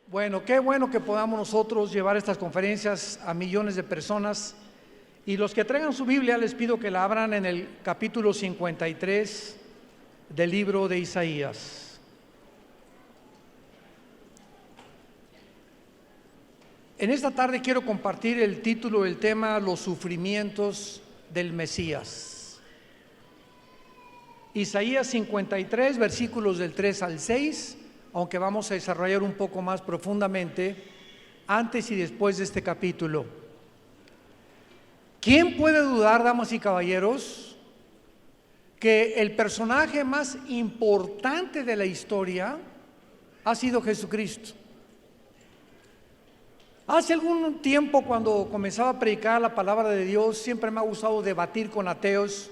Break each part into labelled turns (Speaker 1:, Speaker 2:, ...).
Speaker 1: Bueno, qué bueno que podamos nosotros llevar estas conferencias a millones de personas. Y los que traigan su Biblia, les pido que la abran en el capítulo 53 del libro de Isaías. En esta tarde quiero compartir el título del tema: los sufrimientos del Mesías. Isaías 53, versículos del 3 al 6, aunque vamos a desarrollar un poco más profundamente antes y después de este capítulo. ¿Quién puede dudar, damas y caballeros, que el personaje más importante de la historia ha sido Jesucristo? Hace algún tiempo, cuando comenzaba a predicar la palabra de Dios, siempre me ha gustado debatir con ateos.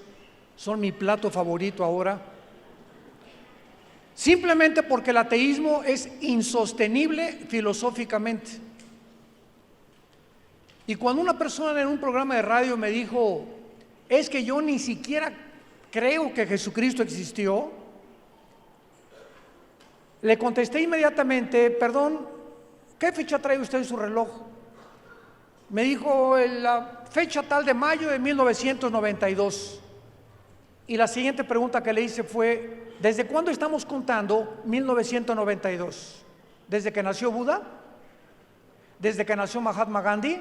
Speaker 1: Son mi plato favorito ahora. Simplemente porque el ateísmo es insostenible filosóficamente. Y cuando una persona en un programa de radio me dijo: es que yo ni siquiera creo que Jesucristo existió, le contesté inmediatamente: perdón, ¿qué fecha trae usted en su reloj? Me dijo: la fecha tal de mayo de 1992. Y la siguiente pregunta que le hice fue: ¿desde cuándo estamos contando 1992? ¿Desde que nació Buda? ¿Desde que nació Mahatma Gandhi?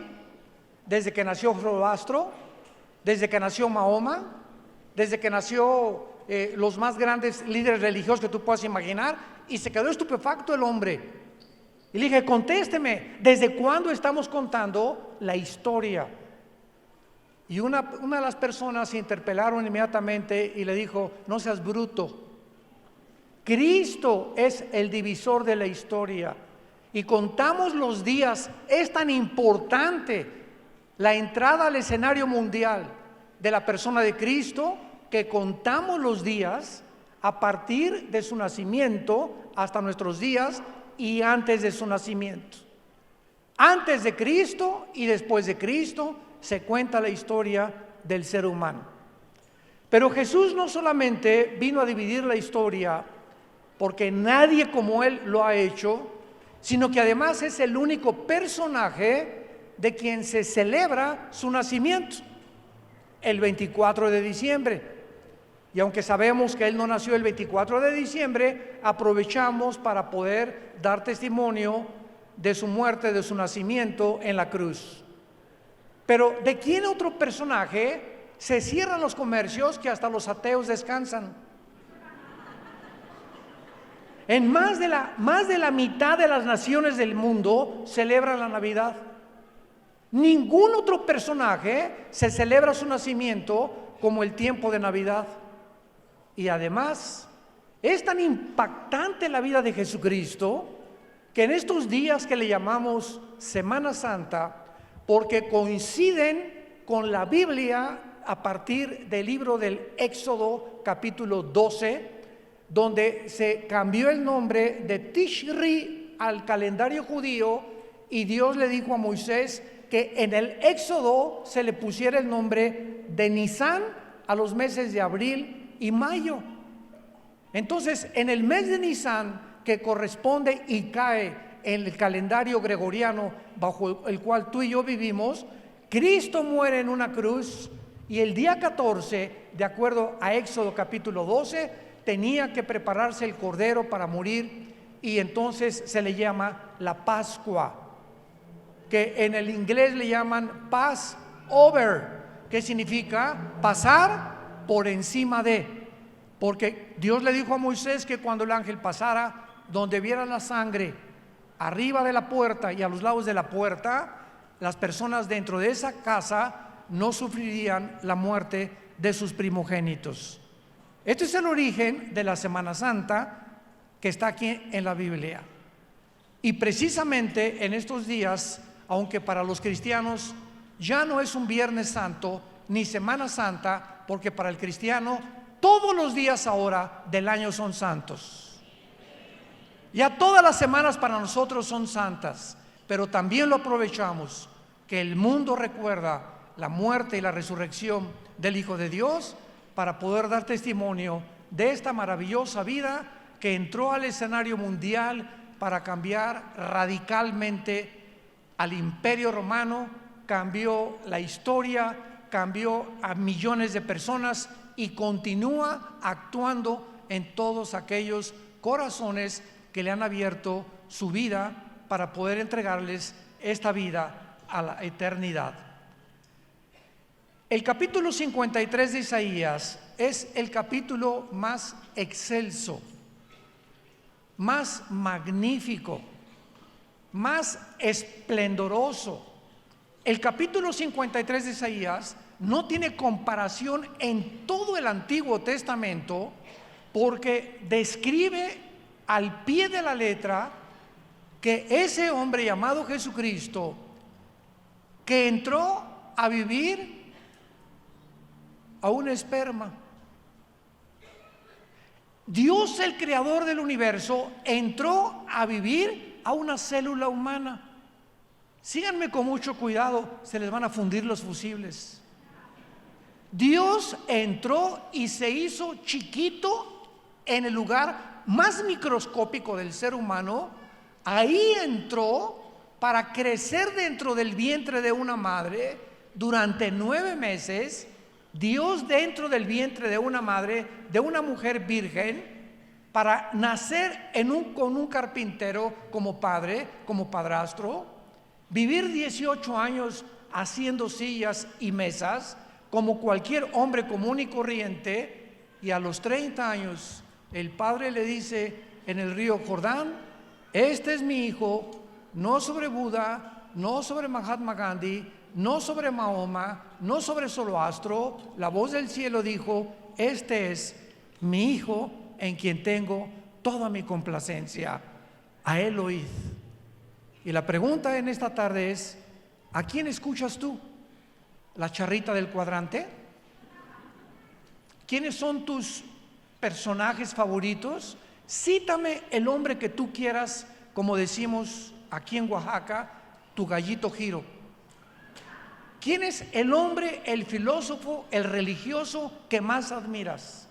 Speaker 1: ¿Desde que nació Zoroastro? ¿Desde que nació Mahoma? ¿Desde que nació los más grandes líderes religiosos que tú puedas imaginar? Y se quedó estupefacto el hombre. Y le dije: contésteme, ¿desde cuándo estamos contando la historia? Y una de las personas se interpelaron inmediatamente y le dijo: no seas bruto, Cristo es el divisor de la historia y contamos los días. Es tan importante la entrada al escenario mundial de la persona de Cristo que contamos los días a partir de su nacimiento hasta nuestros días y antes de su nacimiento. Antes de Cristo y después de Cristo se cuenta la historia del ser humano. Pero Jesús no solamente vino a dividir la historia porque nadie como Él lo ha hecho, sino que además es el único personaje de quien se celebra su nacimiento, el 24 de diciembre. Y aunque sabemos que Él no nació el 24 de diciembre, aprovechamos para poder dar testimonio de su muerte, de su nacimiento en la cruz. Pero ¿de quién otro personaje se cierran los comercios que hasta los ateos descansan? En más de la mitad de las naciones del mundo celebran la Navidad. Ningún otro personaje se celebra su nacimiento como el tiempo de Navidad. Y además es tan impactante la vida de Jesucristo que en estos días que le llamamos Semana Santa, porque coinciden con la Biblia a partir del libro del Éxodo capítulo 12, donde se cambió el nombre de Tishri al calendario judío, y Dios le dijo a Moisés que en el Éxodo se le pusiera el nombre de Nisán a los meses de abril y mayo. Entonces, en el mes de Nisán, que corresponde y cae en el calendario gregoriano bajo el cual tú y yo vivimos, Cristo muere en una cruz, y el día 14, de acuerdo a Éxodo capítulo 12, tenía que prepararse el cordero para morir, y entonces se le llama la Pascua, que en el inglés le llaman Passover, que significa pasar por encima de, porque Dios le dijo a Moisés que cuando el ángel pasara, donde viera la sangre arriba de la puerta y a los lados de la puerta, las personas dentro de esa casa no sufrirían la muerte de sus primogénitos. Este es el origen de la Semana Santa que está aquí en la Biblia. Y precisamente en estos días, aunque para los cristianos ya no es un Viernes Santo ni Semana Santa, porque para el cristiano todos los días ahora del año son santos. Ya todas las semanas para nosotros son santas, pero también lo aprovechamos que el mundo recuerda la muerte y la resurrección del Hijo de Dios para poder dar testimonio de esta maravillosa vida que entró al escenario mundial para cambiar radicalmente al Imperio Romano, cambió la historia, cambió a millones de personas y continúa actuando en todos aquellos corazones que le han abierto su vida para poder entregarles esta vida a la eternidad. El capítulo 53 de Isaías es el capítulo más excelso, más magnífico, más esplendoroso. El capítulo 53 de Isaías no tiene comparación en todo el Antiguo Testamento, porque describe al pie de la letra que ese hombre llamado Jesucristo, que entró a vivir a un esperma. Dios, el creador del universo, entró a vivir a una célula humana. Síganme con mucho cuidado, se les van a fundir los fusibles. Dios entró y se hizo chiquito en el lugar más microscópico del ser humano. Ahí entró para crecer dentro del vientre de una madre durante 9 meses. Dios dentro del vientre de una madre, de una mujer virgen, para nacer con un carpintero como padre, como padrastro, vivir 18 años haciendo sillas y mesas como cualquier hombre común y corriente, y a los 30 años el padre le dice en el río Jordán: este es mi hijo, no sobre Buda, no sobre Mahatma Gandhi, no sobre Mahoma, no sobre Zoroastro. La voz del cielo dijo: este es mi hijo en quien tengo toda mi complacencia, a él oíd. Y la pregunta en esta tarde es: ¿a quién escuchas tú? ¿La charrita del cuadrante? ¿Quiénes son tus personajes favoritos? Cítame el hombre que tú quieras, como decimos aquí en Oaxaca, tu gallito Giro. ¿Quién es el hombre, el filósofo, el religioso que más admiras?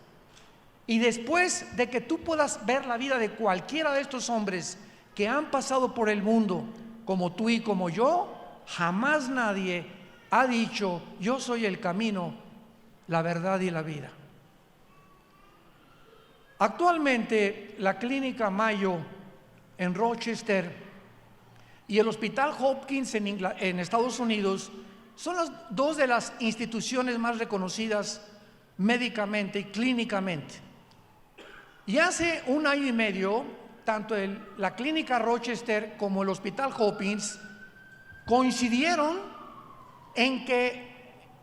Speaker 1: Y después de que tú puedas ver la vida de cualquiera de estos hombres que han pasado por el mundo, como tú y como yo, jamás nadie ha dicho: yo soy el camino, la verdad y la vida. Actualmente la Clínica Mayo en Rochester y el Hospital Hopkins en Estados Unidos son las dos de las instituciones más reconocidas médicamente y clínicamente. Y hace 1 año y medio, tanto la Clínica Rochester como el Hospital Hopkins coincidieron en que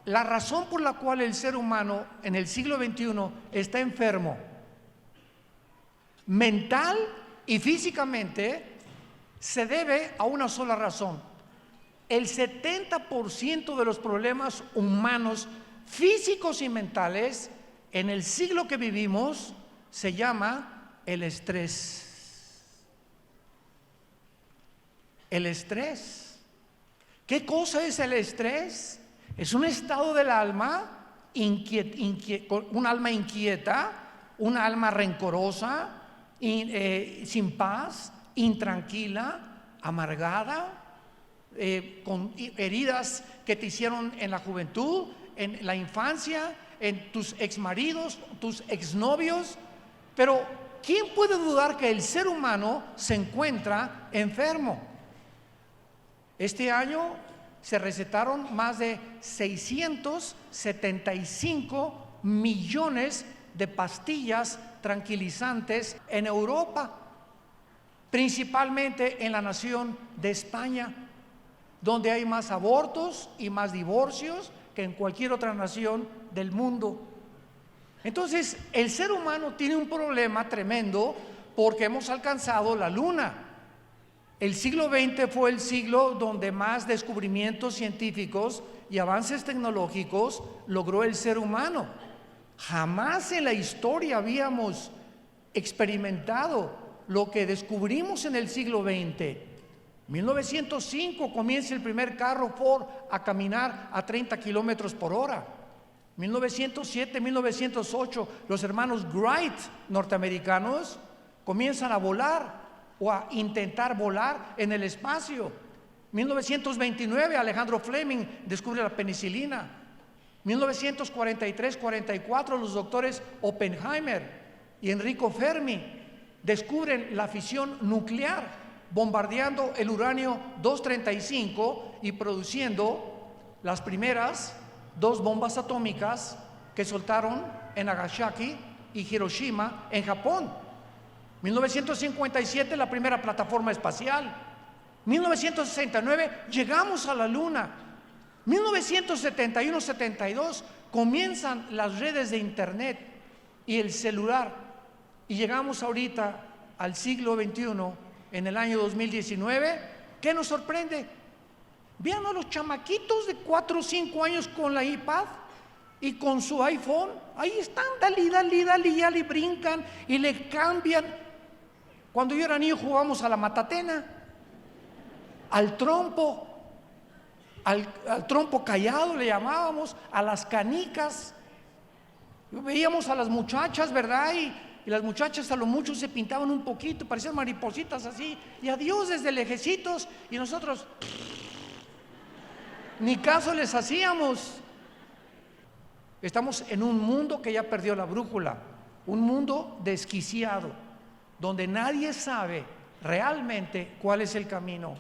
Speaker 1: la razón por la cual el ser humano en el siglo XXI está enfermo, mental y físicamente, se debe a una sola razón. El 70% de los problemas humanos físicos y mentales en el siglo que vivimos se llama el estrés. El estrés. ¿Qué cosa es el estrés? Es un estado del alma, un alma inquieta, un alma rencorosa, sin paz, intranquila, amargada, con heridas que te hicieron en la juventud, en la infancia, en tus exmaridos, tus exnovios. Pero ¿quién puede dudar que el ser humano se encuentra enfermo? Este año se recetaron más de 675 millones de pastillas tranquilizantes en Europa, principalmente en la nación de España, donde hay más abortos y más divorcios que en cualquier otra nación del mundo. Entonces, el ser humano tiene un problema tremendo porque hemos alcanzado la luna. El siglo XX fue el siglo donde más descubrimientos científicos y avances tecnológicos logró el ser humano. Jamás en la historia habíamos experimentado lo que descubrimos en el siglo XX. 1905 comienza el primer carro Ford a caminar a 30 kilómetros por hora. 1907, 1908, los hermanos Wright norteamericanos comienzan a volar o a intentar volar en el espacio. 1929, Alejandro Fleming descubre la penicilina. 1943-44, los doctores Oppenheimer y Enrico Fermi descubren la fisión nuclear, bombardeando el uranio 235 y produciendo las primeras 2 bombas atómicas que soltaron en Nagasaki y Hiroshima en Japón. 1957, la primera plataforma espacial. 1969, llegamos a la luna. 1971-72, comienzan las redes de internet y el celular. Y llegamos ahorita al siglo XXI, en el año 2019. ¿Qué nos sorprende? Vean a los chamaquitos de 4 o 5 años con la iPad y con su iPhone. Ahí están, dale, ya le brincan y le cambian. Cuando yo era niño jugábamos a la matatena, al trompo, al trompo callado le llamábamos, a las canicas. Veíamos a las muchachas, ¿verdad? Y las muchachas a lo mucho se pintaban un poquito, parecían maripositas así, y adiós desde lejecitos, y nosotros ni caso les hacíamos. Estamos en un mundo que ya perdió la brújula, un mundo desquiciado, donde nadie sabe realmente cuál es el camino.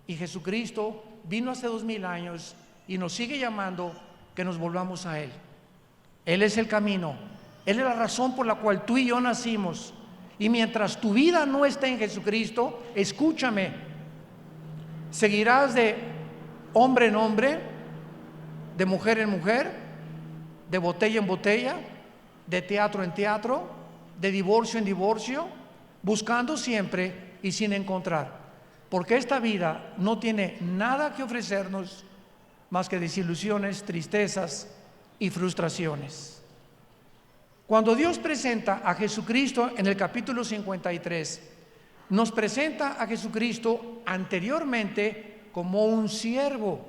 Speaker 1: Y Jesucristo vino hace 2000 años y nos sigue llamando que nos volvamos a Él. Él es el camino, Él es la razón por la cual tú y yo nacimos. Y mientras tu vida no esté en Jesucristo, escúchame, seguirás de hombre en hombre, de mujer en mujer, de botella en botella, de teatro en teatro, de divorcio en divorcio, buscando siempre y sin encontrar. Porque esta vida no tiene nada que ofrecernos más que desilusiones, tristezas y frustraciones. Cuando Dios presenta a Jesucristo en el capítulo 53, nos presenta a Jesucristo anteriormente como un siervo,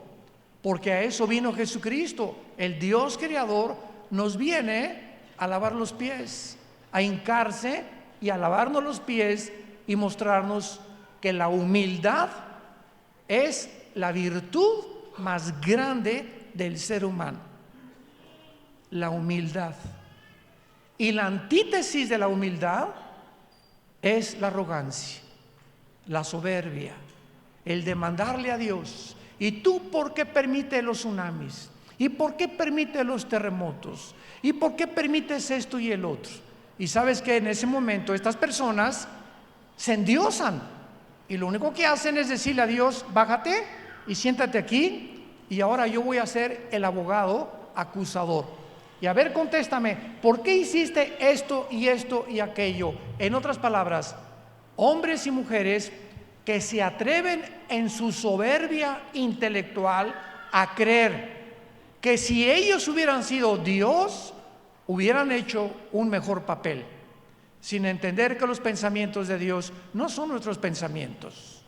Speaker 1: porque a eso vino Jesucristo. El Dios creador nos viene a lavar los pies, a hincarse y a lavarnos los pies y mostrarnos que la humildad es la virtud más grande del ser humano. La humildad. Y la antítesis de la humildad es la arrogancia, la soberbia, el demandarle a Dios. ¿Y tú por qué permites los tsunamis? ¿Y por qué permites los terremotos? ¿Y por qué permites esto y el otro? Y sabes que en ese momento estas personas se endiosan y lo único que hacen es decirle a Dios: bájate y siéntate aquí y ahora yo voy a ser el abogado acusador. Y a ver, contéstame, ¿por qué hiciste esto y esto y aquello? En otras palabras, hombres y mujeres que se atreven en su soberbia intelectual a creer que si ellos hubieran sido Dios, hubieran hecho un mejor papel, sin entender que los pensamientos de Dios no son nuestros pensamientos,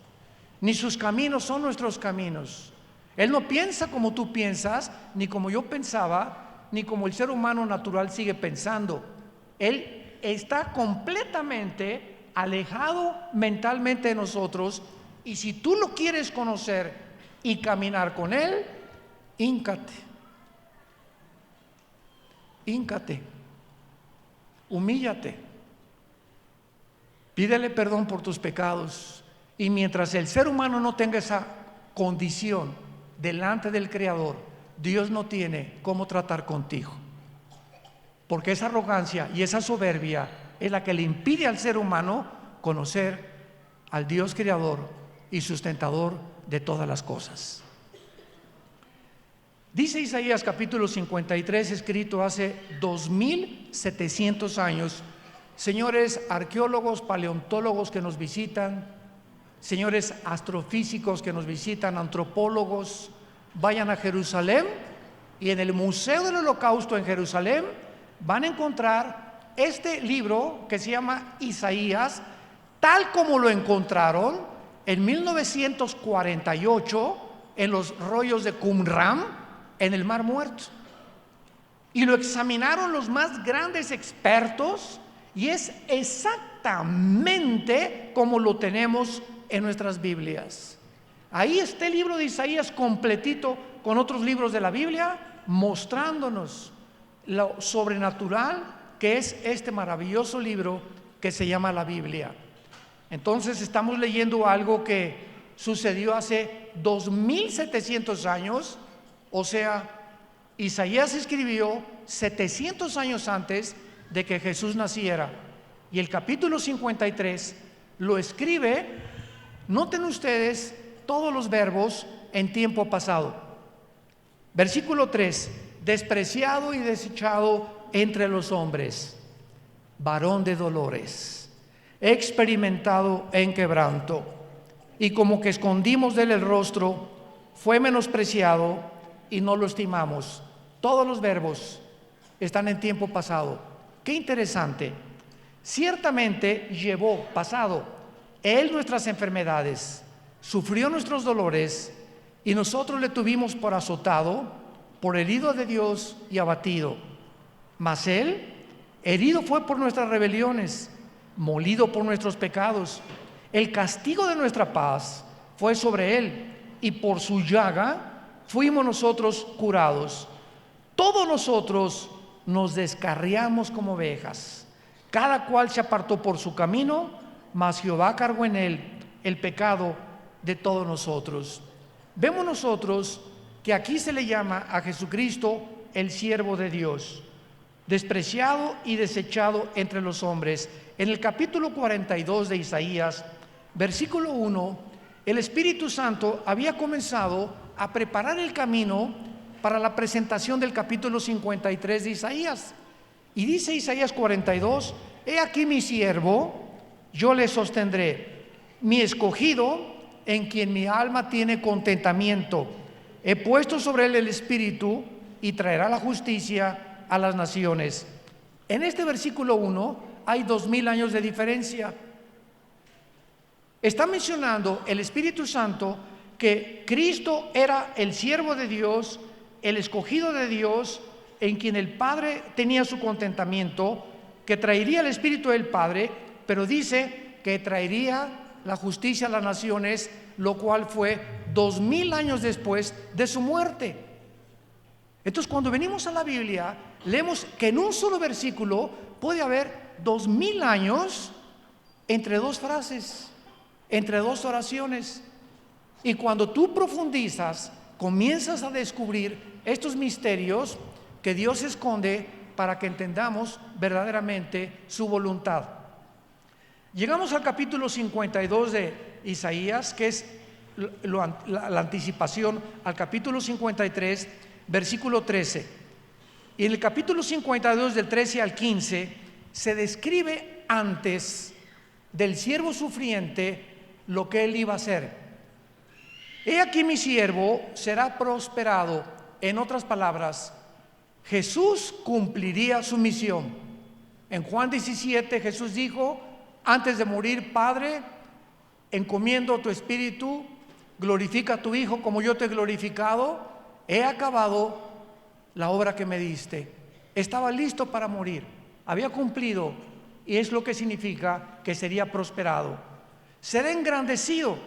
Speaker 1: ni sus caminos son nuestros caminos. Él no piensa como tú piensas, ni como yo pensaba, ni como el ser humano natural sigue pensando. Él está completamente alejado mentalmente de nosotros, y si tú lo quieres conocer y caminar con Él, híncate, humíllate, pídele perdón por tus pecados. Y mientras el ser humano no tenga esa condición delante del Creador, Dios no tiene cómo tratar contigo, porque esa arrogancia y esa soberbia es la que le impide al ser humano conocer al Dios creador y sustentador de todas las cosas. Dice Isaías capítulo 53, escrito hace 2700 años. Señores arqueólogos, paleontólogos que nos visitan, señores astrofísicos que nos visitan, antropólogos, vayan a Jerusalén y en el Museo del Holocausto en Jerusalén van a encontrar este libro que se llama Isaías, tal como lo encontraron en 1948 en los rollos de Qumran, en el Mar Muerto. Y lo examinaron los más grandes expertos y es exactamente como lo tenemos en nuestras Biblias. Ahí está el libro de Isaías completito con otros libros de la Biblia, mostrándonos lo sobrenatural que es este maravilloso libro que se llama la Biblia. Entonces estamos leyendo algo que sucedió hace 2700 años, o sea, Isaías escribió 700 años antes de que Jesús naciera, y el capítulo 53 lo escribe, noten ustedes todos los verbos en tiempo pasado. Versículo 3: despreciado y desechado entre los hombres, varón de dolores, experimentado en quebranto, y como que escondimos de él el rostro, fue menospreciado y no lo estimamos. Todos los verbos están en tiempo pasado. Qué interesante. Ciertamente llevó, pasado, él nuestras enfermedades, sufrió nuestros dolores, y nosotros le tuvimos por azotado, por herido de Dios y abatido. Mas él herido fue por nuestras rebeliones, molido por nuestros pecados. El castigo de nuestra paz fue sobre él, y por su llaga fuimos nosotros curados. Todos nosotros nos descarriamos como ovejas, cada cual se apartó por su camino, mas Jehová cargó en él el pecado de todos nosotros. Vemos nosotros que aquí se le llama a Jesucristo el siervo de Dios, despreciado y desechado entre los hombres. En el capítulo 42 de Isaías, versículo 1, el Espíritu Santo había comenzado a preparar el camino para la presentación del capítulo 53 de Isaías. Y dice Isaías 42: he aquí mi siervo, yo le sostendré, mi escogido, en quien mi alma tiene contentamiento. He puesto sobre él el Espíritu y traerá la justicia a las naciones. En este versículo 1 hay 2000 años de diferencia. Está mencionando el Espíritu Santo que Cristo era el siervo de Dios, el escogido de Dios, en quien el Padre tenía su contentamiento, que traería el Espíritu del Padre, pero dice que traería la justicia a las naciones, lo cual fue 2000 años después de su muerte. Entonces, cuando venimos a la Biblia, leemos que en un solo versículo puede haber 2000 años entre dos frases, entre dos oraciones. Y cuando tú profundizas, comienzas a descubrir estos misterios que Dios esconde para que entendamos verdaderamente su voluntad. Llegamos al capítulo 52 de Isaías, que es la anticipación al capítulo 53, versículo 13. Y en el capítulo 52, del 13 al 15, se describe antes del siervo sufriente lo que él iba a hacer. He aquí mi siervo será prosperado. En otras palabras, Jesús cumpliría su misión. En Juan 17 Jesús dijo, antes de morir: Padre, encomiendo tu espíritu, glorifica a tu Hijo como yo te he glorificado. He acabado la obra que me diste. Estaba listo para morir, había cumplido, y es lo que significa que sería prosperado. Será engrandecido,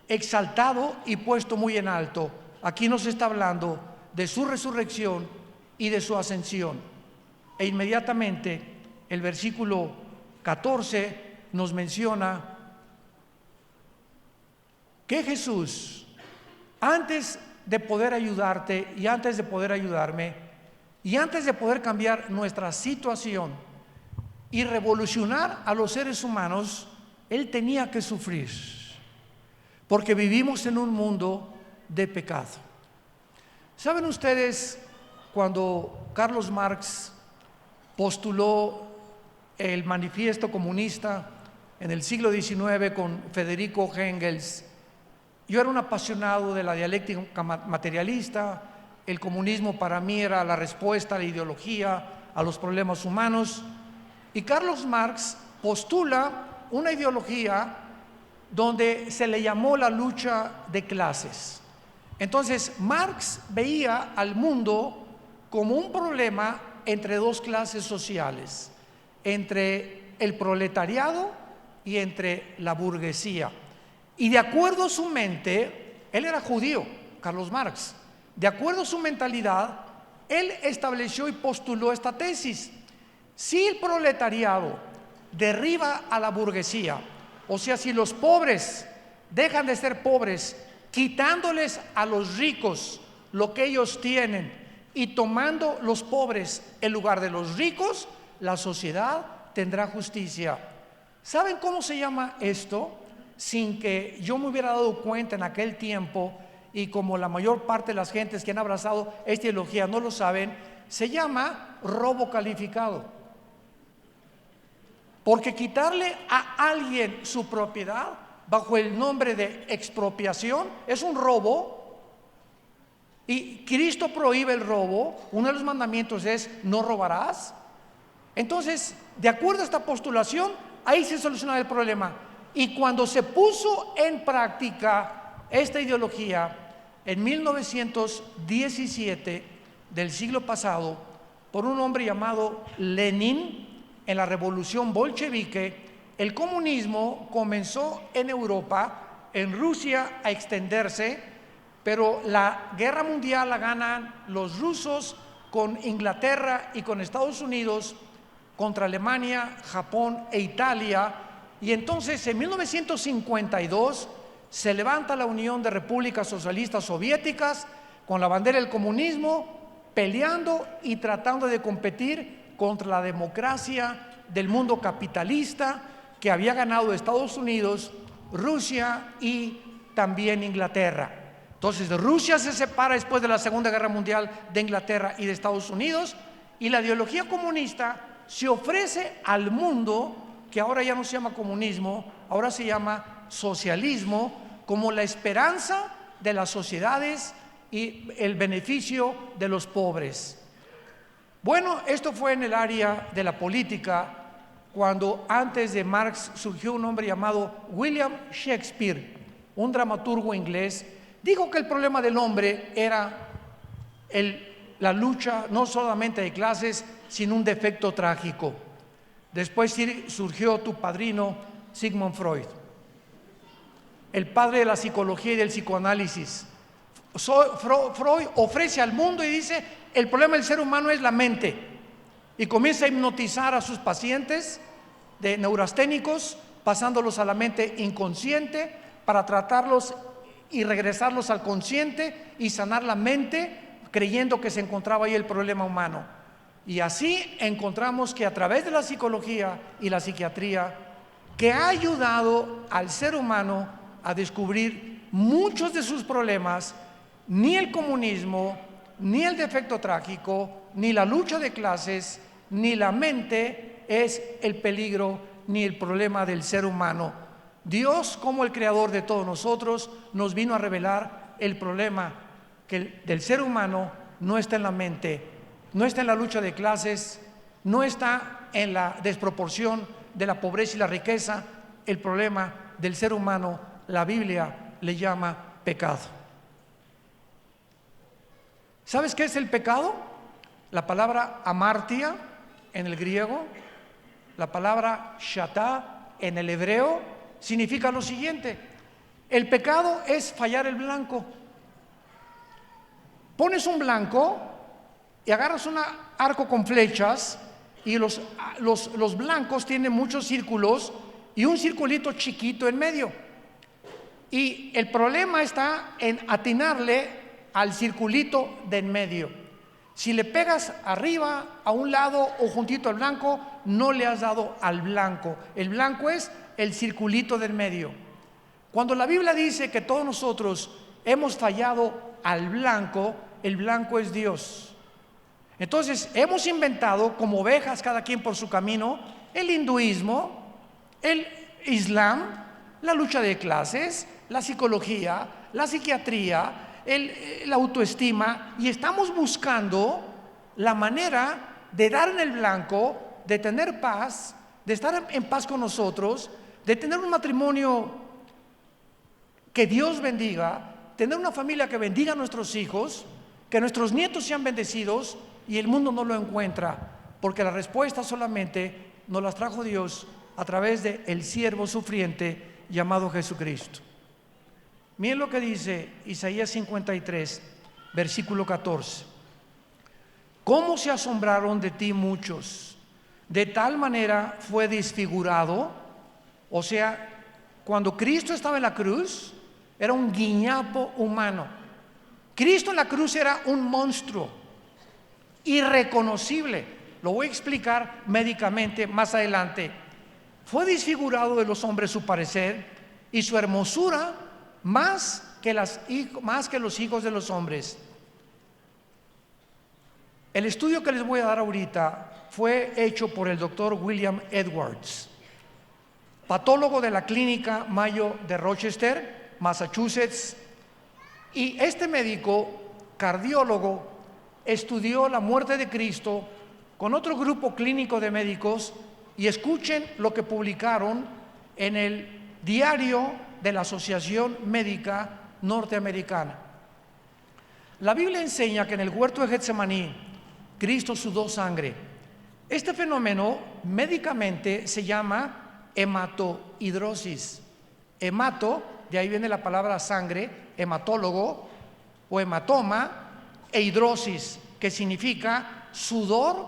Speaker 1: exaltado y puesto muy en alto. Aquí nos está hablando de su resurrección y de su ascensión. E inmediatamente el versículo 14 nos menciona que Jesús, antes de poder ayudarte y antes de poder ayudarme y antes de poder cambiar nuestra situación y revolucionar a los seres humanos, Él tenía que sufrir, porque vivimos en un mundo de pecado. ¿Saben ustedes cuando Carlos Marx postuló el manifiesto comunista en el siglo XIX con Federico Engels? Yo era un apasionado de la dialéctica materialista. El comunismo para mí era la respuesta a la ideología, a los problemas humanos. Y Carlos Marx postula una ideología donde se le llamó la lucha de clases. Entonces, Marx veía al mundo como un problema entre dos clases sociales, entre el proletariado y entre la burguesía. Y de acuerdo a su mente, él era judío, Carlos Marx, de acuerdo a su mentalidad, él estableció y postuló esta tesis: si el proletariado derriba a la burguesía, o sea, si los pobres dejan de ser pobres, quitándoles a los ricos lo que ellos tienen y tomando los pobres en lugar de los ricos, la sociedad tendrá justicia. ¿Saben cómo se llama esto? Sin que yo me hubiera dado cuenta en aquel tiempo, y como la mayor parte de las gentes que han abrazado esta ideología no lo saben, se llama robo calificado. Porque quitarle a alguien su propiedad bajo el nombre de expropiación es un robo, y Cristo prohíbe el robo. Uno de los mandamientos es: no robarás. Entonces, de acuerdo a esta postulación, ahí se soluciona el problema. Y cuando se puso en práctica esta ideología en 1917 del siglo pasado por un hombre llamado Lenin, en la revolución bolchevique, el comunismo comenzó en Europa, en Rusia, a extenderse, pero la guerra mundial la ganan los rusos con Inglaterra y con Estados Unidos contra Alemania, Japón e Italia. Y entonces en 1952 se levanta la Unión de Repúblicas Socialistas Soviéticas con la bandera del comunismo, peleando y tratando de competir contra la democracia del mundo capitalista que había ganado Estados Unidos, Rusia y también Inglaterra. Entonces Rusia se separa después de la Segunda Guerra Mundial de Inglaterra y de Estados Unidos, y la ideología comunista se ofrece al mundo, que ahora ya no se llama comunismo, ahora se llama socialismo, como la esperanza de las sociedades y el beneficio de los pobres. Bueno, esto fue en el área de la política, cuando antes de Marx surgió un hombre llamado William Shakespeare, un dramaturgo inglés. Dijo que el problema del hombre era la lucha no solamente de clases, sino un defecto trágico. Después surgió tu padrino Sigmund Freud, el padre de la psicología y del psicoanálisis. Freud ofrece al mundo y dice: el problema del ser humano es la mente, y comienza a hipnotizar a sus pacientes de neurasténicos, pasándolos a la mente inconsciente para tratarlos y regresarlos al consciente y sanar la mente, creyendo que se encontraba ahí el problema humano. Y así encontramos que a través de la psicología y la psiquiatría, que ha ayudado al ser humano a descubrir muchos de sus problemas, ni el comunismo, ni el defecto trágico, ni la lucha de clases, ni la mente es el peligro ni el problema del ser humano. Dios, como el creador de todos nosotros, nos vino a revelar el problema del ser humano. No está en la mente, no está en la lucha de clases, no está en la desproporción de la pobreza y la riqueza. El problema del ser humano, la Biblia le llama pecado. ¿Sabes qué es el pecado? La palabra amartia en el griego, la palabra shatá en el hebreo, significa lo siguiente: el pecado es fallar el blanco. Pones un blanco y agarras un arco con flechas, y los blancos tienen muchos círculos y un circulito chiquito en medio. Y el problema está en atinarle al circulito de en medio. Si le pegas arriba, a un lado o juntito al blanco, no le has dado al blanco. El blanco es el circulito del medio. Cuando la Biblia dice que todos nosotros hemos fallado al blanco, el blanco es Dios. Entonces hemos inventado como ovejas, cada quien por su camino, el hinduismo, el islam, la lucha de clases, la psicología, la psiquiatría, la autoestima, y estamos buscando la manera de dar en el blanco, de tener paz, de estar en paz con nosotros, de tener un matrimonio que Dios bendiga, tener una familia que bendiga a nuestros hijos, que nuestros nietos sean bendecidos, y el mundo no lo encuentra, porque la respuesta solamente nos las trajo Dios a través de el siervo sufriente llamado Jesucristo. Miren lo que dice Isaías 53, versículo 14. ¿Cómo se asombraron de ti muchos? De tal manera fue desfigurado. O sea, cuando Cristo estaba en la cruz, era un guiñapo humano. Cristo en la cruz era un monstruo, irreconocible. Lo voy a explicar médicamente más adelante. Fue desfigurado de los hombres su parecer, y su hermosura más que los hijos de los hombres. El estudio que les voy a dar ahorita fue hecho por el doctor William Edwards, patólogo de la clínica Mayo de Rochester, Massachusetts, y este médico cardiólogo estudió la muerte de Cristo con otro grupo clínico de médicos, y escuchen lo que publicaron en el diario de la Asociación Médica Norteamericana. La Biblia enseña que en el huerto de Getsemaní Cristo sudó sangre. Este fenómeno médicamente se llama hematohidrosis. Hemato, de ahí viene la palabra sangre, hematólogo o hematoma, e hidrosis, que significa sudor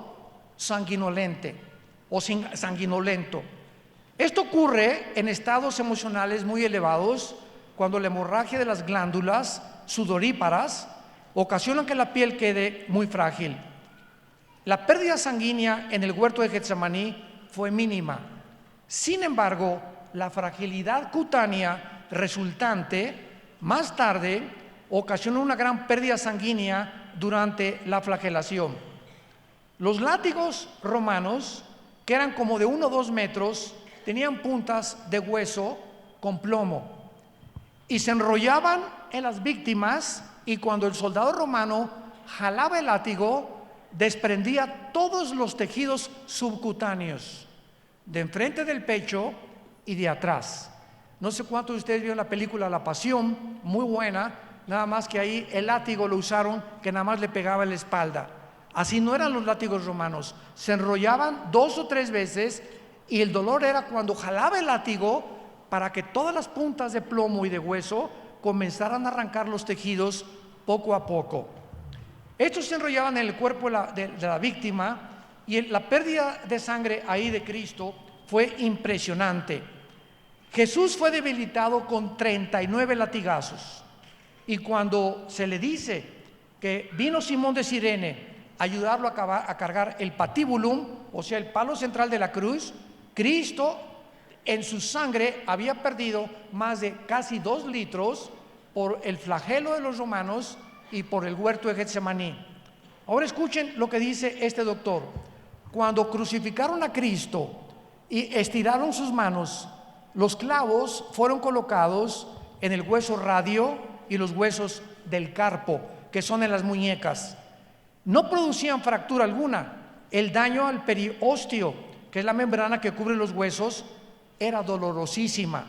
Speaker 1: sanguinolente o sanguinolento. Esto ocurre en estados emocionales muy elevados, cuando la hemorragia de las glándulas sudoríparas ocasiona que la piel quede muy frágil. La pérdida sanguínea en el huerto de Getsemaní fue mínima. Sin embargo, la fragilidad cutánea resultante más tarde ocasionó una gran pérdida sanguínea durante la flagelación. Los látigos romanos, que eran como de 1 o 2 metros, tenían puntas de hueso con plomo y se enrollaban en las víctimas, y cuando el soldado romano jalaba el látigo, desprendía todos los tejidos subcutáneos de enfrente del pecho y de atrás. No sé cuántos de ustedes vieron la película La Pasión, muy buena, nada más que ahí el látigo lo usaron que nada más le pegaba en la espalda. Así no eran los látigos romanos, se enrollaban 2 o 3 veces, y el dolor era cuando jalaba el látigo para que todas las puntas de plomo y de hueso comenzaran a arrancar los tejidos poco a poco. Estos se enrollaban en el cuerpo de la víctima, y la pérdida de sangre ahí de Cristo fue impresionante. Jesús fue debilitado con 39 latigazos, y cuando se le dice que vino Simón de Cirene a ayudarlo a cargar el patíbulum, o sea el palo central de la cruz, Cristo en su sangre había perdido más de casi 2 litros por el flagelo de los romanos y por el huerto de Getsemaní. Ahora escuchen lo que dice este doctor. Cuando crucificaron a Cristo y estiraron sus manos, los clavos fueron colocados en el hueso radio y los huesos del carpo, que son en las muñecas. No producían fractura alguna. El daño al periósteo, que es la membrana que cubre los huesos, era dolorosísima.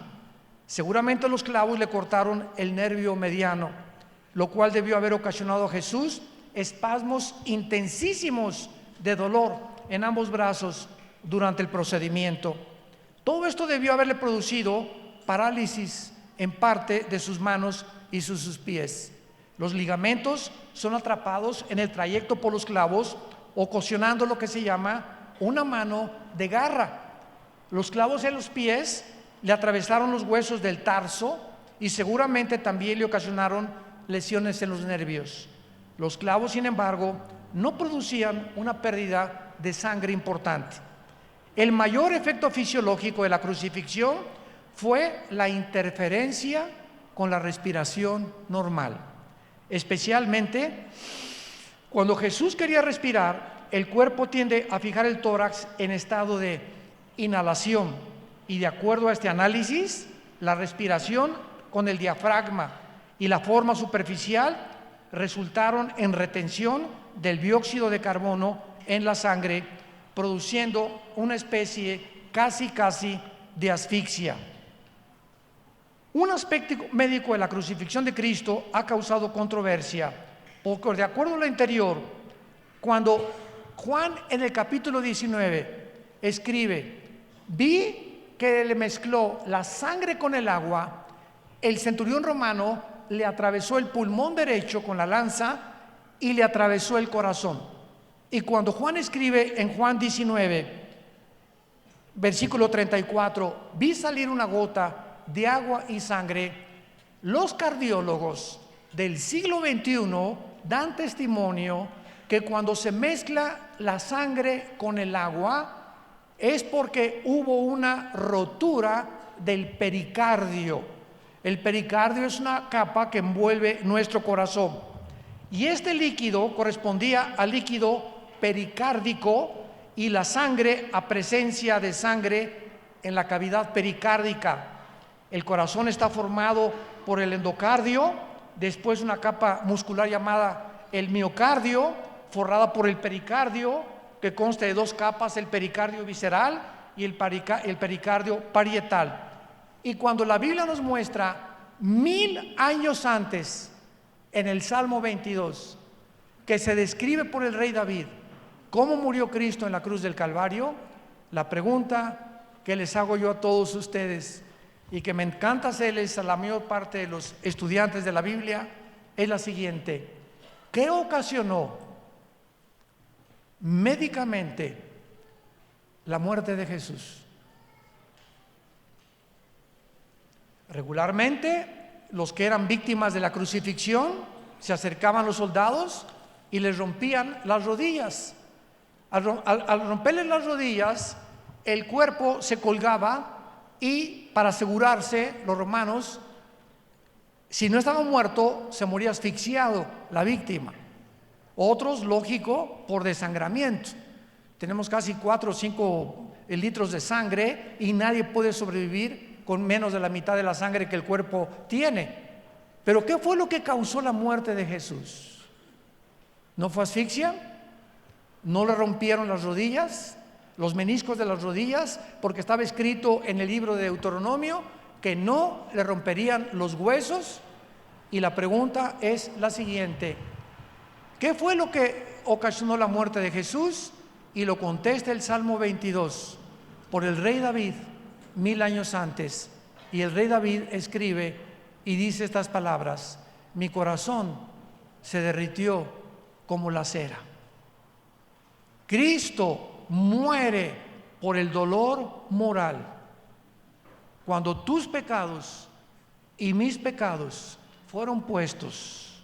Speaker 1: Seguramente los clavos le cortaron el nervio mediano, lo cual debió haber ocasionado a Jesús espasmos intensísimos de dolor en ambos brazos durante el procedimiento. Todo esto debió haberle producido parálisis en parte de sus manos y sus pies. Los ligamentos son atrapados en el trayecto por los clavos, ocasionando lo que se llama una mano de garra. Los clavos en los pies le atravesaron los huesos del tarso y seguramente también le ocasionaron lesiones en los nervios. Los clavos, sin embargo, no producían una pérdida de sangre importante. El mayor efecto fisiológico de la crucifixión fue la interferencia con la respiración normal. Especialmente cuando Jesús quería respirar, el cuerpo tiende a fijar el tórax en estado de inhalación, y de acuerdo a este análisis, la respiración con el diafragma y la forma superficial resultaron en retención del dióxido de carbono en la sangre, produciendo una especie casi de asfixia. Un aspecto médico de la crucifixión de Cristo ha causado controversia, porque de acuerdo a lo anterior, cuando Juan en el capítulo 19 escribe: vi que le mezcló la sangre con el agua, el centurión romano le atravesó el pulmón derecho con la lanza y le atravesó el corazón. Y cuando Juan escribe en Juan 19, versículo 34, vi salir una gota de agua y sangre, los cardiólogos del siglo XXI dan testimonio que cuando se mezcla la sangre con el agua es porque hubo una rotura del pericardio. El pericardio es una capa que envuelve nuestro corazón, y este líquido correspondía al líquido pericárdico, y la sangre a presencia de sangre en la cavidad pericárdica. El corazón está formado por el endocardio, después una capa muscular llamada el miocardio, forrada por el pericardio, que consta de dos capas, el pericardio visceral y el pericardio parietal. Y cuando la Biblia nos muestra 1000 años antes, en el Salmo 22, que se describe por el rey David cómo murió Cristo en la cruz del Calvario, la pregunta que les hago yo a todos ustedes, y que me encanta hacerles a la mayor parte de los estudiantes de la Biblia, es la siguiente: ¿qué ocasionó médicamente la muerte de Jesús? Regularmente, los que eran víctimas de la crucifixión se acercaban a los soldados y les rompían las rodillas. Al romperles las rodillas, el cuerpo se colgaba, y para asegurarse, los romanos, si no estaba muerto, se moría asfixiado la víctima. Otros, lógico, por desangramiento. Tenemos casi 4 o 5 litros de sangre y nadie puede sobrevivir con menos de la mitad de la sangre que el cuerpo tiene. Pero ¿qué fue lo que causó la muerte de Jesús? ¿No fue asfixia? ¿No le rompieron las rodillas, los meniscos de las rodillas? Porque estaba escrito en el libro de Deuteronomio que no le romperían los huesos. Y la pregunta es la siguiente: ¿qué fue lo que ocasionó la muerte de Jesús? Y lo contesta el Salmo 22 por el rey David 1000 años antes. Y el rey David escribe y dice estas palabras: mi corazón se derritió como la cera. Cristo muere por el dolor moral. Cuando tus pecados y mis pecados fueron puestos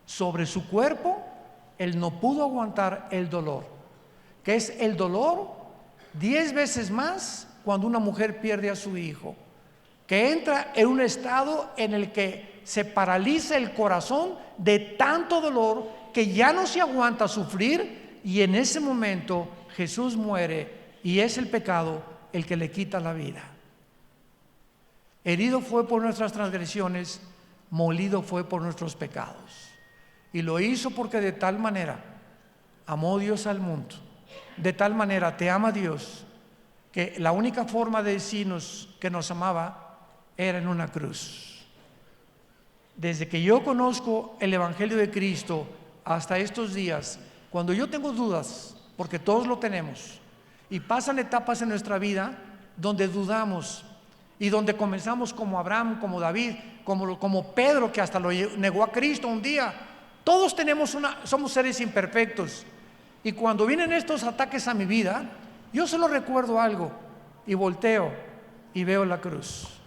Speaker 1: sobre su cuerpo, Él no pudo aguantar el dolor, que es el dolor 10 veces más cuando una mujer pierde a su hijo, que entra en un estado en el que se paraliza el corazón de tanto dolor que ya no se aguanta sufrir, y en ese momento Jesús muere, y es el pecado el que le quita la vida. Herido fue por nuestras transgresiones, molido fue por nuestros pecados. Y lo hizo porque de tal manera amó Dios al mundo, de tal manera te ama Dios, que la única forma de decirnos que nos amaba era en una cruz. Desde que yo conozco el Evangelio de Cristo hasta estos días, cuando yo tengo dudas, porque todos lo tenemos, y pasan etapas en nuestra vida donde dudamos, y donde comenzamos como Abraham, como David, como Pedro, que hasta lo negó a Cristo un día. Todos somos seres imperfectos, y cuando vienen estos ataques a mi vida, yo solo recuerdo algo y volteo y veo la cruz.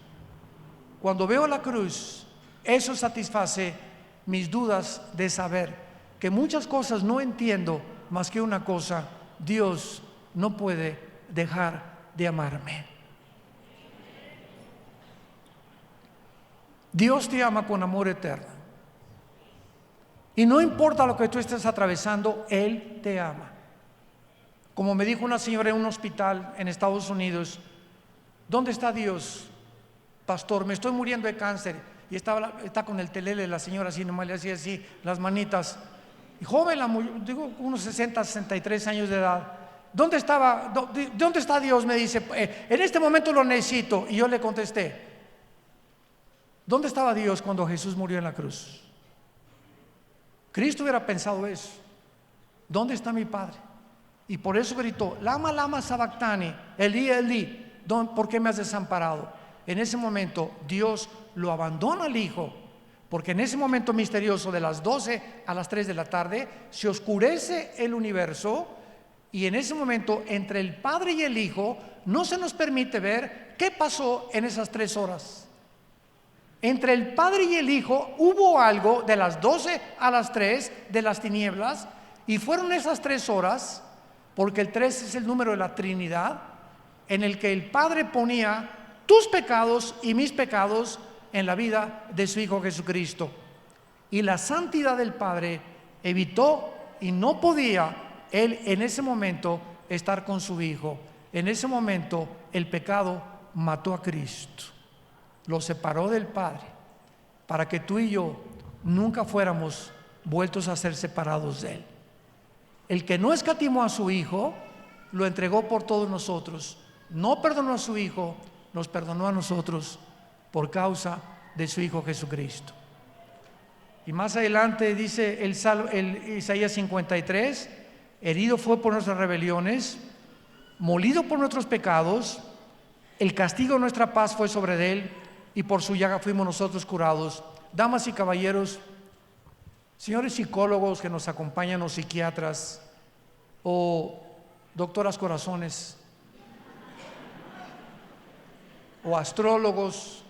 Speaker 1: Cuando veo la cruz, eso satisface mis dudas de saber que muchas cosas no entiendo, más que una cosa: Dios no puede dejar de amarme. Dios te ama con amor eterno. Y no importa lo que tú estés atravesando, Él te ama. Como me dijo una señora en un hospital en Estados Unidos: ¿dónde está Dios, pastor? Me estoy muriendo de cáncer. Y está con el telele la señora así, nomás le hacía así las manitas. Y joven, digo, unos 60, 63 años de edad. ¿Dónde está Dios? Me dice, en este momento lo necesito. Y yo le contesté, ¿dónde estaba Dios cuando Jesús murió en la cruz? Cristo hubiera pensado eso. ¿Dónde está mi Padre? Y por eso gritó, lama, lama sabactani, Elí, Elí, ¿por qué me has desamparado? En ese momento Dios lo abandona al Hijo, porque en ese momento misterioso de las 12 a las 3 de la tarde se oscurece el universo, y en ese momento entre el Padre y el Hijo no se nos permite ver qué pasó en esas 3 horas. Entre el Padre y el Hijo hubo algo de las 12 a las 3 de las tinieblas, y fueron esas 3 horas, porque el 3 es el número de la Trinidad, en el que el Padre ponía tus pecados y mis pecados en la vida de su Hijo Jesucristo. Y la santidad del Padre evitó, y no podía Él en ese momento estar con su Hijo. En ese momento el pecado mató a Cristo, lo separó del Padre, para que tú y yo nunca fuéramos vueltos a ser separados de Él. El que no escatimó a su Hijo, lo entregó por todos nosotros. No perdonó a su Hijo, nos perdonó a nosotros por causa de su Hijo Jesucristo. Y más adelante dice el Isaías 53, herido fue por nuestras rebeliones, molido por nuestros pecados, el castigo de nuestra paz fue sobre él, y por su llaga fuimos nosotros curados. Damas y caballeros, señores psicólogos que nos acompañan, o psiquiatras, o doctoras corazones, o astrólogos,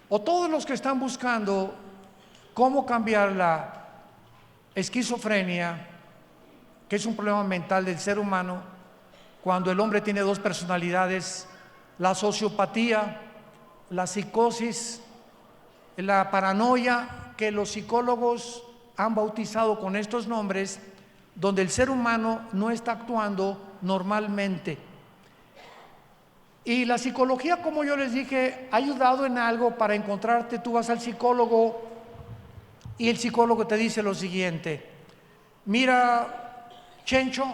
Speaker 1: o todos los que están buscando cómo cambiar la esquizofrenia, que es un problema mental del ser humano, cuando el hombre tiene 2 personalidades, la sociopatía, la psicosis, la paranoia, que los psicólogos han bautizado con estos nombres, donde el ser humano no está actuando normalmente. Y la psicología, como yo les dije, ha ayudado en algo para encontrarte. Tú vas al psicólogo y el psicólogo te dice lo siguiente: mira, Chencho,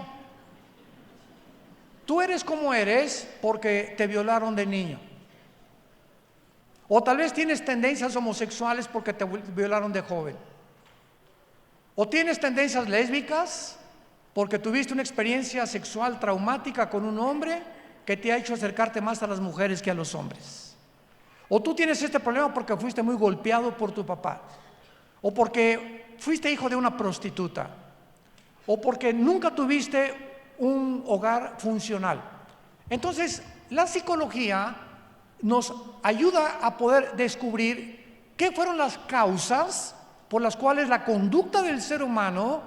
Speaker 1: tú eres como eres porque te violaron de niño. O tal vez tienes tendencias homosexuales porque te violaron de joven. O tienes tendencias lésbicas porque tuviste una experiencia sexual traumática con un hombre que te ha hecho acercarte más a las mujeres que a los hombres. O tú tienes este problema porque fuiste muy golpeado por tu papá, o porque fuiste hijo de una prostituta, o porque nunca tuviste un hogar funcional. Entonces, la psicología nos ayuda a poder descubrir qué fueron las causas por las cuales la conducta del ser humano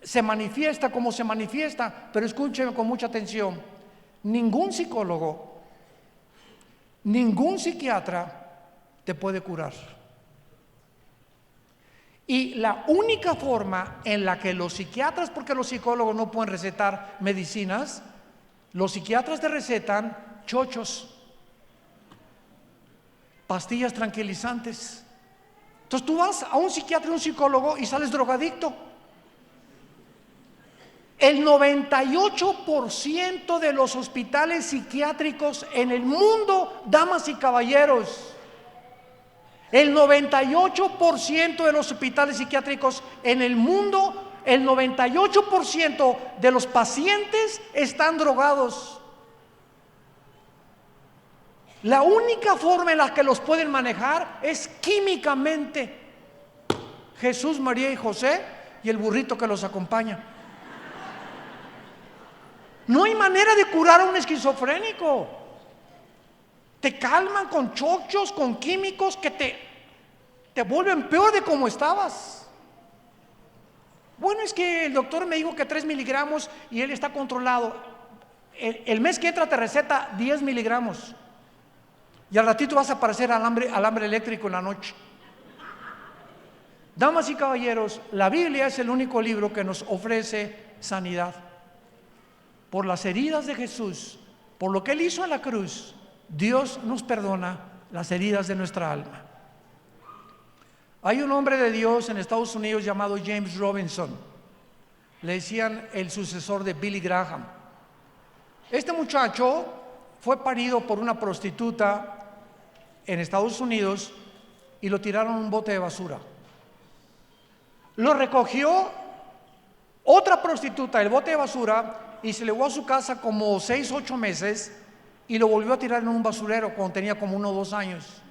Speaker 1: se manifiesta como se manifiesta. Pero escúcheme con mucha atención: ningún psicólogo, ningún psiquiatra te puede curar. Y la única forma en la que los psiquiatras, porque los psicólogos no pueden recetar medicinas, los psiquiatras te recetan chochos, pastillas tranquilizantes. Entonces tú vas a un psiquiatra y un psicólogo y sales drogadicto. El 98% de los hospitales psiquiátricos en el mundo, damas y caballeros, el 98% de los hospitales psiquiátricos en el mundo, el 98% de los pacientes están drogados. La única forma en la que los pueden manejar es químicamente. Jesús, María y José y el burrito que los acompaña. No hay manera de curar a un esquizofrénico. Te calman con chochos, con químicos que te vuelven peor de como estabas. Bueno, es que el doctor me dijo que 3 miligramos y él está controlado. El mes que entra te receta 10 miligramos. Y al ratito vas a aparecer alambre eléctrico en la noche. Damas y caballeros, la Biblia es el único libro que nos ofrece sanidad. Por las heridas de Jesús, por lo que Él hizo en la cruz, Dios nos perdona las heridas de nuestra alma. Hay un hombre de Dios en Estados Unidos llamado James Robinson. Le decían el sucesor de Billy Graham. Este muchacho fue parido por una prostituta en Estados Unidos y lo tiraron en un bote de basura. Lo recogió otra prostituta del bote de basura y se le llevó a su casa como 6 o 8 meses y lo volvió a tirar en un basurero cuando tenía como 1 o 2 años.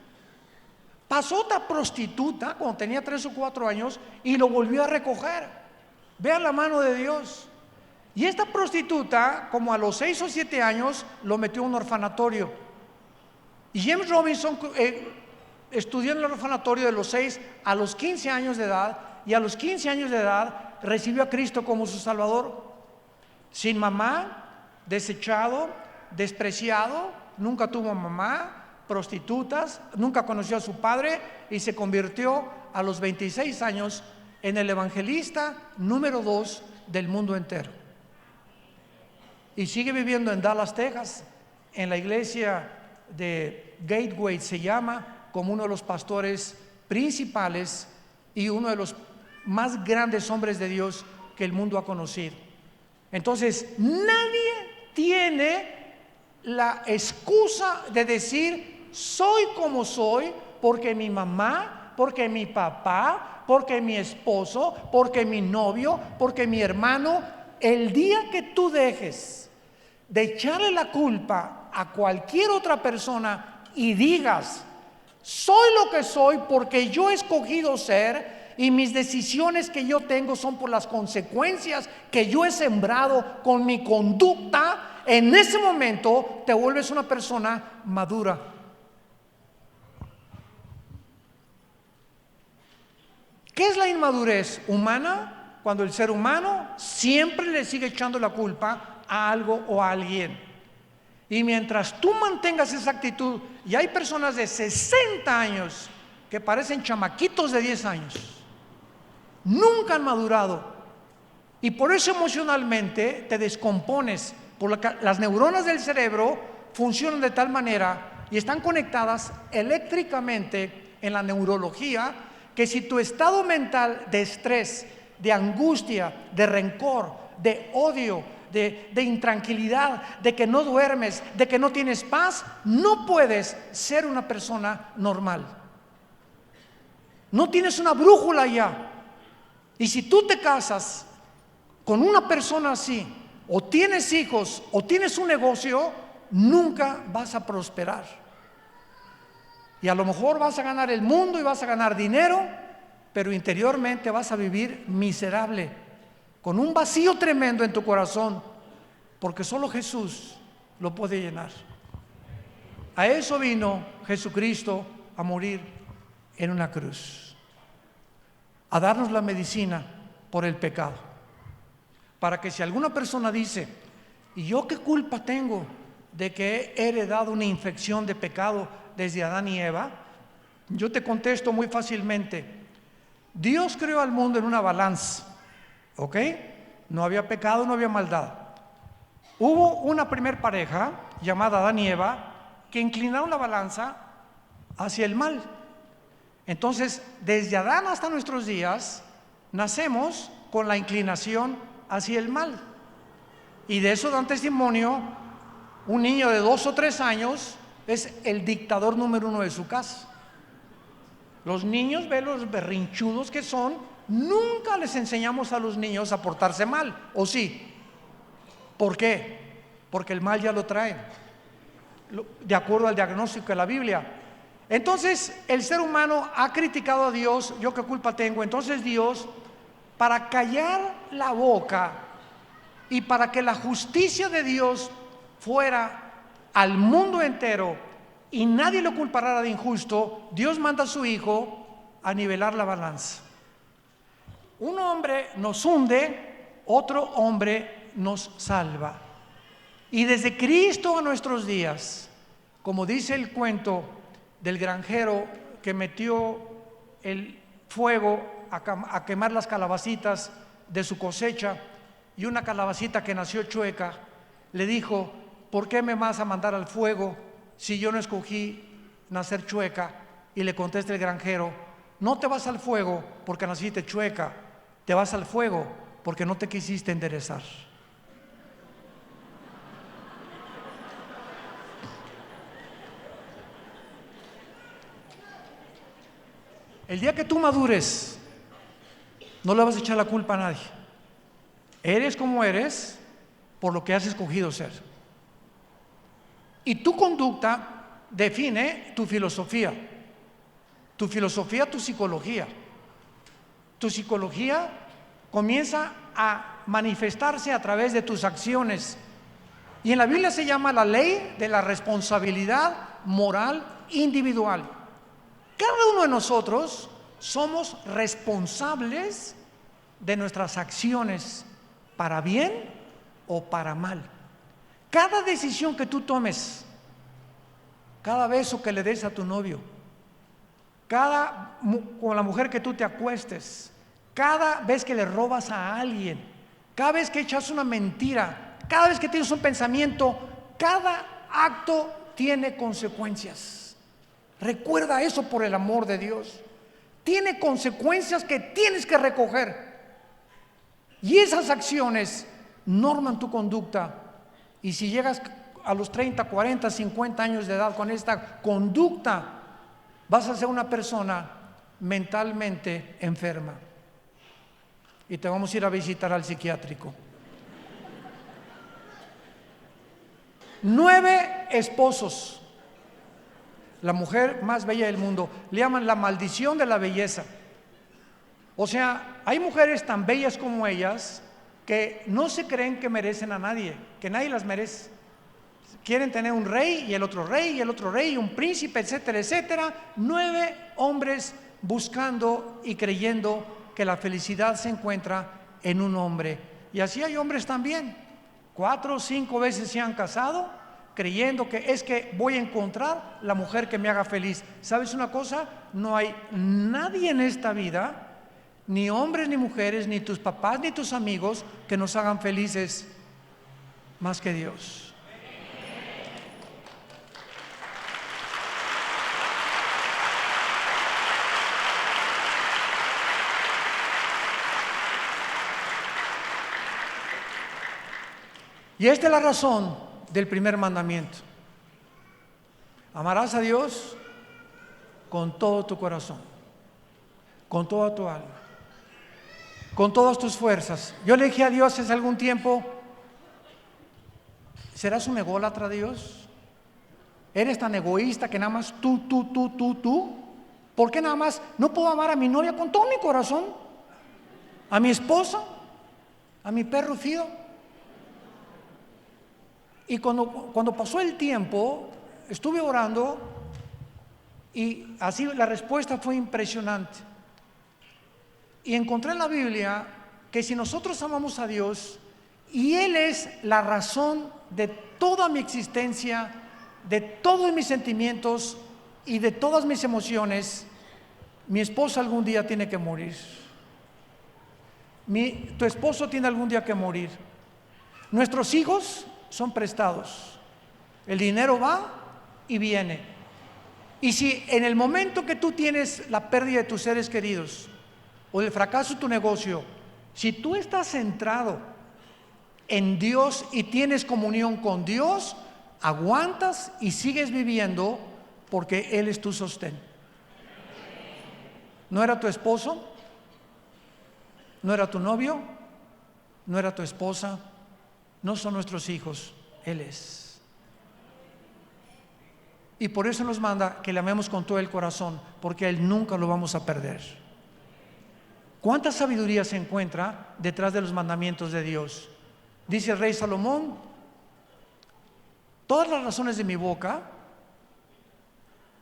Speaker 1: Pasó otra prostituta cuando tenía 3 o 4 años y lo volvió a recoger. Vean la mano de Dios. Y esta prostituta, como a los 6 o 7 años, lo metió en un orfanatorio. Y James Robinson estudió en el orfanatorio de los 6 a los 15 años de edad, y a los 15 años de edad recibió a Cristo como su Salvador. Sin mamá, desechado, despreciado, nunca tuvo mamá, prostitutas, nunca conoció a su padre y se convirtió a los 26 años en el evangelista número 2 del mundo entero. Y sigue viviendo en Dallas, Texas, en la iglesia de Gateway se llama, como uno de los pastores principales y uno de los más grandes hombres de Dios que el mundo ha conocido. Entonces, nadie tiene la excusa de decir soy como soy porque mi mamá, porque mi papá, porque mi esposo, porque mi novio, porque mi hermano. El día que tú dejes de echarle la culpa a cualquier otra persona y digas soy lo que soy porque yo he escogido ser y mis decisiones que yo tengo son por las consecuencias que yo he sembrado con mi conducta, en ese momento te vuelves una persona madura. ¿Qué es la inmadurez humana? Cuando el ser humano siempre le sigue echando la culpa a algo o a alguien. Y mientras tú mantengas esa actitud, y hay personas de 60 años que parecen chamaquitos de 10 años, nunca han madurado, y por eso emocionalmente te descompones, porque las neuronas del cerebro funcionan de tal manera y están conectadas eléctricamente en la neurología, que si tu estado mental de estrés, de angustia, de rencor, de odio, de intranquilidad, de que no duermes, de que no tienes paz, no puedes ser una persona normal. No tienes una brújula ya. Y si tú te casas con una persona así, o tienes hijos, o tienes un negocio, nunca vas a prosperar. Y a lo mejor vas a ganar el mundo y vas a ganar dinero, pero interiormente vas a vivir miserable, con un vacío tremendo en tu corazón, porque solo Jesús lo puede llenar. A eso vino Jesucristo, a morir en una cruz, a darnos la medicina por el pecado, para que si alguna persona dice, ¿y yo qué culpa tengo de que he heredado una infección de pecado desde Adán y Eva? Yo te contesto muy fácilmente. Dios creó al mundo en una balanza, ¿ok? No había pecado, no había maldad. Hubo una primer pareja llamada Adán y Eva que inclinaron la balanza hacia el mal. Entonces, desde Adán hasta nuestros días, nacemos con la inclinación hacia el mal. Y de eso dan testimonio un niño de 2 o 3 años, es el dictador número 1 de su casa. Los niños, ven los berrinchudos que son, nunca les enseñamos a los niños a portarse mal, ¿o sí? ¿Por qué? Porque el mal ya lo traen, de acuerdo al diagnóstico de la Biblia. Entonces, el ser humano ha criticado a Dios. ¿Yo qué culpa tengo? Entonces Dios, para callar la boca y para que la justicia de Dios fuera al mundo entero y nadie lo culpara de injusto, Dios manda a su Hijo a nivelar la balanza. Un hombre nos hunde, otro hombre nos salva. Y desde Cristo a nuestros días, como dice el cuento del granjero que metió el fuego a quemar las calabacitas de su cosecha, y una calabacita que nació chueca le dijo: ¿por qué me vas a mandar al fuego si yo no escogí nacer chueca? Y le contesta el granjero: no te vas al fuego porque naciste chueca, te vas al fuego porque no te quisiste enderezar. El día que tú madures, no le vas a echar la culpa a nadie. Eres como eres por lo que has escogido ser. Y tu conducta define tu filosofía, tu psicología. Tu psicología comienza a manifestarse a través de tus acciones. Y en la Biblia se llama la ley de la responsabilidad moral individual. Cada uno de nosotros somos responsables de nuestras acciones, para bien o para mal. Cada decisión que tú tomes, cada beso que le des a tu novio, con la mujer que tú te acuestes, cada vez que le robas a alguien, cada vez que echas una mentira, cada vez que tienes un pensamiento, cada acto tiene consecuencias. Recuerda eso, por el amor de Dios. Tiene consecuencias que tienes que recoger. Y esas acciones norman tu conducta. Y si llegas a los 30, 40, 50 años de edad con esta conducta, vas a ser una persona mentalmente enferma. Y te vamos a ir a visitar al psiquiátrico. 9 esposos. La mujer más bella del mundo. Le llaman la maldición de la belleza. O sea, hay mujeres tan bellas como ellas que no se creen que merecen a nadie, que nadie las merece. Quieren tener un rey y el otro rey y el otro rey y un príncipe, etcétera, etcétera. 9 hombres buscando y creyendo que la felicidad se encuentra en un hombre. Y así hay hombres también. 4 o 5 veces se han casado creyendo que es que voy a encontrar la mujer que me haga feliz. ¿Sabes una cosa? No hay nadie en esta vida, ni hombres ni mujeres, ni tus papás ni tus amigos, que nos hagan felices más que Dios. Y esta es la razón del primer mandamiento. Amarás a Dios con todo tu corazón, con toda tu alma, con todas tus fuerzas. Yo le dije a Dios hace algún tiempo: ¿serás un ególatra, Dios? ¿Eres tan egoísta que nada más tú? ¿Por qué nada más no puedo amar a mi novia con todo mi corazón? ¿A mi esposa? ¿A mi perro Fido? Y cuando pasó el tiempo, estuve orando y así la respuesta fue impresionante. Y encontré en la Biblia que si nosotros amamos a Dios y Él es la razón de toda mi existencia, de todos mis sentimientos y de todas mis emociones, mi esposa algún día tiene que morir. Tu esposo tiene algún día que morir. Nuestros hijos son prestados. El dinero va y viene. Y si en el momento que tú tienes la pérdida de tus seres queridos o el fracaso de tu negocio, si tú estás centrado en Dios y tienes comunión con Dios, aguantas y sigues viviendo porque Él es tu sostén. ¿No era tu esposo? ¿No era tu novio? ¿No era tu esposa? No son nuestros hijos, Él es. Y por eso nos manda que le amemos con todo el corazón, porque a Él nunca lo vamos a perder. ¿Cuánta sabiduría se encuentra detrás de los mandamientos de Dios? Dice el rey Salomón: todas las razones de mi boca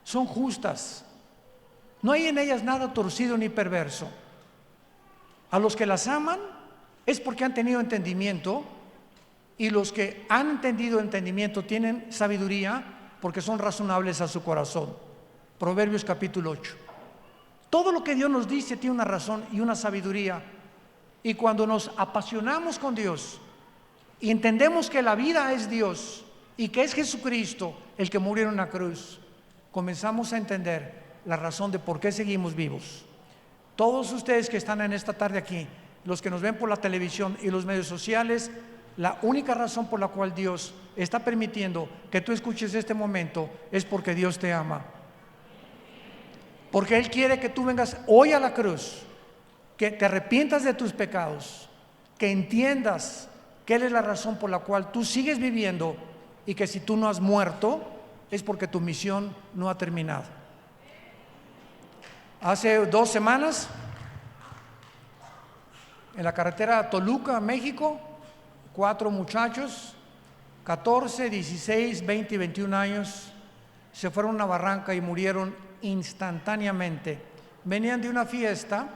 Speaker 1: son justas, no hay en ellas nada torcido ni perverso. A los que las aman es porque han tenido entendimiento, y los que han entendido entendimiento tienen sabiduría porque son razonables a su corazón. Proverbios capítulo 8. Todo lo que Dios nos dice tiene una razón y una sabiduría. Y cuando nos apasionamos con Dios y entendemos que la vida es Dios y que es Jesucristo el que murió en una cruz, comenzamos a entender la razón de por qué seguimos vivos. Todos ustedes que están en esta tarde aquí, los que nos ven por la televisión y los medios sociales, la única razón por la cual Dios está permitiendo que tú escuches este momento es porque Dios te ama. Porque Él quiere que tú vengas hoy a la cruz, que te arrepientas de tus pecados, que entiendas que Él es la razón por la cual tú sigues viviendo y que si tú no has muerto es porque tu misión no ha terminado. Hace 2 semanas, en la carretera Toluca, México, 4 muchachos, 14, 16, 20 y 21 años, se fueron a una barranca y murieron instantáneamente. Venían de una fiesta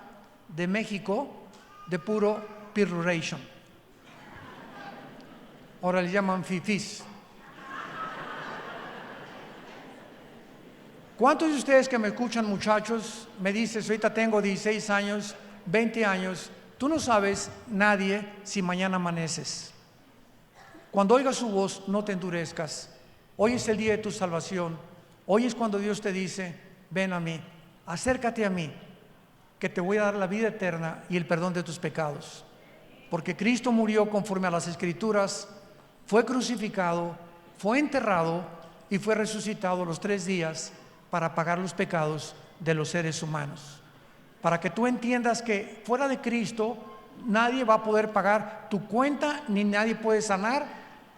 Speaker 1: de México de puro piruration. Ahora le llaman fifís. ¿Cuántos de ustedes que me escuchan, muchachos, me dices, ahorita tengo 16 años, 20 años, tú no sabes nadie si mañana amaneces? Cuando oigas su voz, no te endurezcas. Hoy es el día de tu salvación. Hoy es cuando Dios te dice, ven a mí, acércate a mí, que te voy a dar la vida eterna y el perdón de tus pecados. Porque Cristo murió conforme a las Escrituras, fue crucificado, fue enterrado y fue resucitado los 3 días para pagar los pecados de los seres humanos. Para que tú entiendas que fuera de Cristo nadie va a poder pagar tu cuenta, ni nadie puede sanar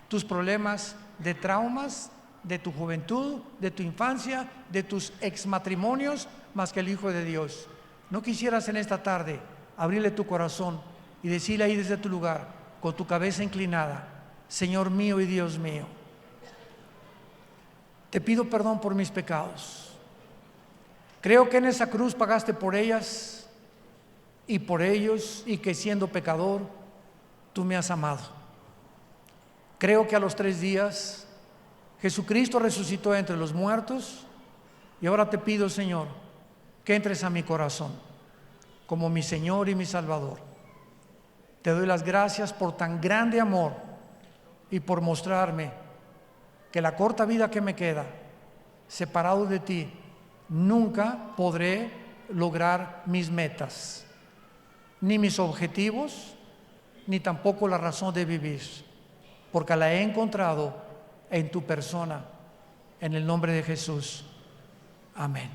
Speaker 1: tus problemas de traumas, de tu juventud, de tu infancia, de tus exmatrimonios, más que el Hijo de Dios. ¿No quisieras en esta tarde abrirle tu corazón y decirle ahí desde tu lugar, con tu cabeza inclinada, Señor mío y Dios mío, te pido perdón por mis pecados. Creo que en esa cruz pagaste por ellas y por ellos, y que siendo pecador, tú me has amado. Creo que a los 3 días Jesucristo resucitó entre los muertos, y ahora te pido, Señor, que entres a mi corazón como mi Señor y mi Salvador. Te doy las gracias por tan grande amor y por mostrarme que la corta vida que me queda, separado de ti, nunca podré lograr mis metas, ni mis objetivos, ni tampoco la razón de vivir, porque la he encontrado en tu persona, en el nombre de Jesús. Amén.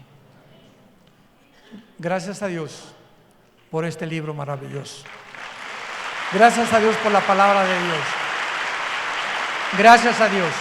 Speaker 1: Gracias a Dios por este libro maravilloso. Gracias a Dios por la palabra de Dios. Gracias a Dios.